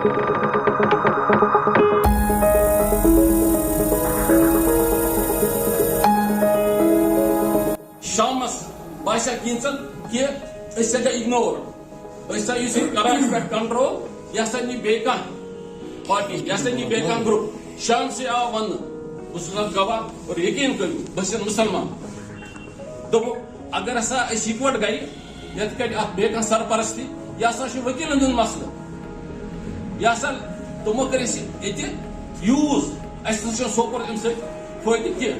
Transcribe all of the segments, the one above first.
شامس باسا کینچن کہ اس گئی اگنور اس کران پہ کنٹرول یہ ہسا نی بی پارٹی یہ ہسا نی بی گروپ شام سے آو ون بہت گواہ اور یقین کرو بس مسلمان دو اگر ہسا اکوٹ گئی یت کٹ ات بی سرپرستی یہ ہسا وکیلن ہند مسئلہ یہ ہسا تمو کر یوز اس سوپور ام فائدہ کی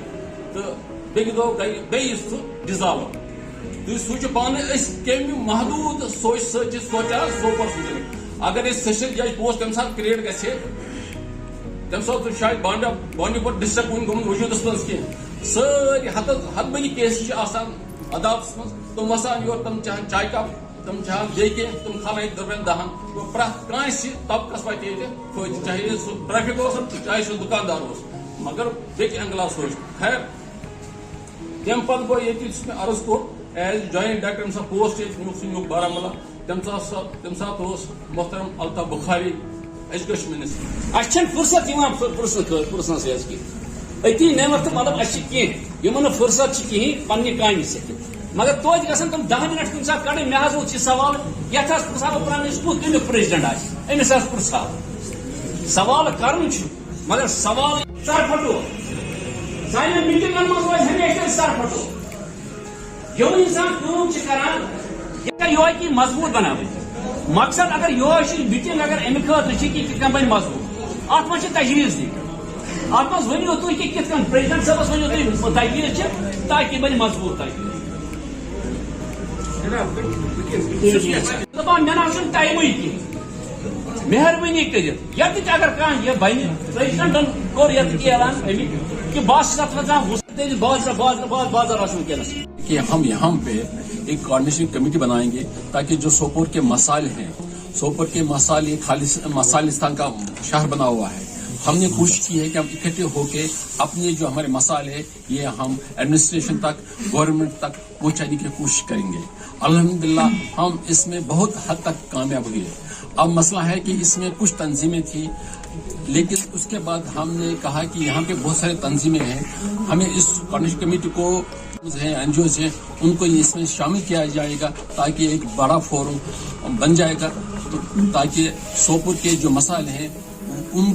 تو بیٚکہِ دۄہ گٔے بیٚیہِ سُہ ڈِزالو تُہۍ سوٗنٛچِو پانہٕ أسۍ کمہِ محدوٗد سونچ سۭتۍ چھِ سونچان سوپور سوٗنٛچِتھ اگر أسۍ سیشن جج پوسٹ تمہِ ساتہٕ کریٹ گژھِ تمہِ ساتہٕ شاید بانڈی پور ڈسٹرکٹ وُنہِ گوٚمُت وجوٗدس منٛز کینٛہہ سٲری ہتہٕ بٔدی کیس چھِ آسان عدالتس منٛز تِم وسان یور تِم چاہن چاے کپ تِم چاہن بیٚیہِ کینٛہہ تِم کھالان ییٚتہِ دۄبن دہن پرٛٮ۪تھ کٲنٛسہِ طبقس واتہِ ییٚتہِ فٲیدٕ چاہے سُہ ٹریفک اوس چاہے سُہ دُکاندار اوس مگر بیٚکہِ اینگلہٕ آو سونچ خیر تم پتہ گو یہ عرض کور ایز جوائنٹ ڈائریکٹر سا پوسٹ نیوک بارہمولہ تم سات محترم الطاف بخاری ایجوکیشن منسٹر اچھا فرصت پرسنس کی اتی نعمت مطلب اچھی کی فرصت کہین پنہ کامہ سک مگر توتہ گھن تم 10 منٹ کن سات کڑ مے ووت یہ سوال یت پرسا پنس کت تمیک پریزڈنٹ آمس پرسا سوال کرن مگر سوال سر پھٹو سانین میٹنگن من روز ہمیشہ سر پھٹو جو انسان کام کران یہ یہ کی مضبوط بناوی مقصد اگر یہ میٹنگ اگر امہ خاطر کہ کت بن مضبوط ات من تجویز دی ات من ونو تھی کہ کت پریزیڈنٹ صاحبس ونو تھی تجویز تاکہ بن مضبوط دپان مے نا ٹائمے کی مہربانی کرت یت اگر کھانا یہ بن پریزیڈنٹن کور یہ اعلان امیک کہ کہ ہم یہاں پہ ایک کوآرڈینیشن کمیٹی بنائیں گے تاکہ جو سوپور کے مسائل ہیں سوپور کے مسائل خالصتان کا شہر بنا ہوا ہے ہم نے کوشش کی ہے کہ ہم اکٹھے ہو کے اپنے جو ہمارے مسائل ہیں یہ ہم ایڈمنسٹریشن تک گورنمنٹ تک پہنچانے کی کوشش کریں گے الحمدللہ ہم اس میں بہت حد تک کامیاب ہوئے اب مسئلہ ہے کہ اس میں کچھ تنظیمیں تھیں لیکن اس کے بعد ہم نے کہا کہ یہاں پہ بہت سارے تنظیمیں ہیں ہمیں اس کوآرڈینیشن کمیٹی کو این جی اوز ہیں ان کو اس میں شامل کیا جائے گا تاکہ ایک بڑا فورم بن جائے گا تاکہ سوپور کے جو مسائل ہیں ان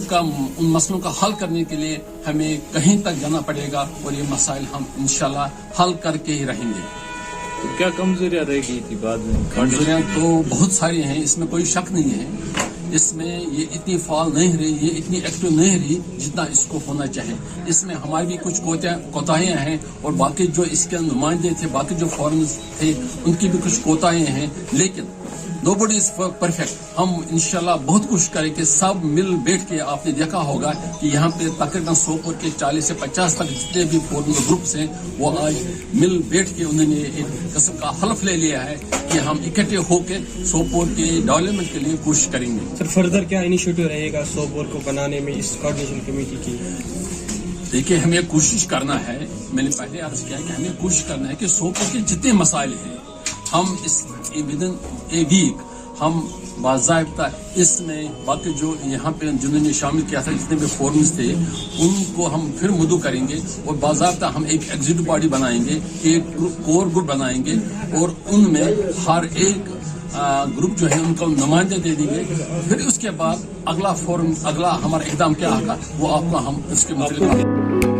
مسئلوں کا حل کرنے کے لیے ہمیں کہیں تک جانا پڑے گا اور یہ مسائل ہم انشاءاللہ حل کر کے ہی رہیں گے. تو کیا کمزوریاں رہ گئی تھی بعد میں؟ کمزوریاں تو بہت ساری ہیں اس میں کوئی شک نہیں ہے اس میں یہ اتنی فعال نہیں رہی یہ اتنی ایکٹیو نہیں رہی جتنا اس کو ہونا چاہے اس میں ہماری بھی کچھ کوتاہیاں ہیں اور باقی جو اس کے نمائندے تھے باقی جو فورمز تھے ان کی بھی کچھ کوتاہیاں ہیں لیکن نوبڈی از پرفیکٹ ہم انشاءاللہ بہت کوشش کریں کہ سب مل بیٹھ کے آپ نے دیکھا ہوگا کہ یہاں پہ تقریباً سوپور کے 40 سے 50 تک جتنے بھی فورمز گروپس ہیں وہ آج مل بیٹھ کے انہوں نے ایک قسم کا حلف لے لیا ہے کہ ہم اکٹھے ہو کے سوپور کے ڈیولپمنٹ کے لیے کوشش کریں گے. سر فردر کیا انیشیٹو رہے گا سوپور کو بنانے میں اس کوآرڈینیشن کمیٹی کی؟ دیکھیے ہمیں کوشش کرنا ہے میں نے پہلے عرض کیا کہ ہمیں کوشش کرنا ہے کہ سوپور کے جتنے مسائل ہیں ہم اس ودن اے ویک ہم باضابطہ اس میں باقی جو یہاں پہ جنہوں نے شامل کیا تھا جتنے بھی فورمز تھے ان کو ہم پھر مدعو کریں گے اور باضابطہ ہم ایک ایگزیکٹو باڈی بنائیں گے ایک کور گروپ بنائیں گے اور ان میں ہر ایک گروپ جو ہے ان کو نمائندے دے دیں گے پھر اس کے بعد اگلا فورم اگلا ہمارا اقدام کیا ہوگا وہ آپ کو ہم اس کے متعلق